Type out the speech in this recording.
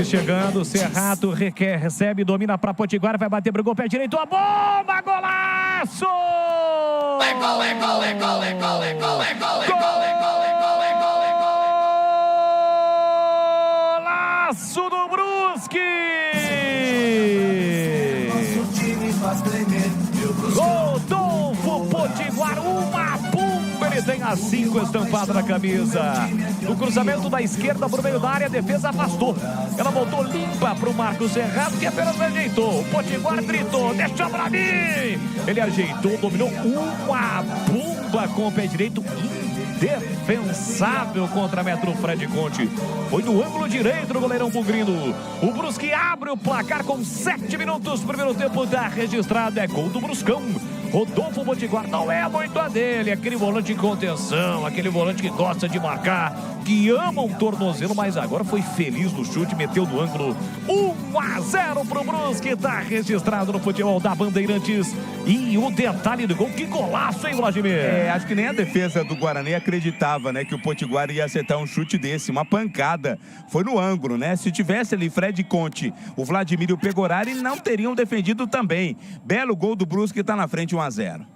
Chegando, Serrato recebe, domina para Potiguar, vai bater pro gol, pé direito, a bomba, golaço! É gol, é gol, é gol, é gol, é gol, é gol, é gol, é gol, é gol, é gol, é gol, é gol. Golaço do Brusque! Rodolfo Potiguar, uma pumba, ele tem a 5 estampada na camisa. O cruzamento da esquerda pro meio da área, a defesa afastou. Ela voltou limpa pro Marcos Serrato, que apenas ajeitou. O Potiguar gritou, deixa pra mim! Ele ajeitou, dominou uma bomba com o pé direito, indefensável contra metro Fred Conte. Foi no ângulo direito do goleirão bugrino. O Brusque abre o placar com 7 minutos. Primeiro tempo da registrada, é gol do Bruscão. Rodolfo Potiguar não é muito a dele, aquele volante de contenção, aquele volante que gosta de marcar, que ama um tornozelo, mas agora foi feliz no chute, meteu no ângulo. 1-0 pro Brusque, tá registrado no futebol da Bandeirantes. E o detalhe do gol, que golaço, hein, Vladimir? Acho que nem a defesa do Guarani acreditava, né, que o Potiguar ia acertar um chute desse, uma pancada. Foi no ângulo, né? Se tivesse ali Fred Conte, o Vladimir e o Pegorari não teriam defendido também. Belo gol do Brusque, tá na frente 1-0.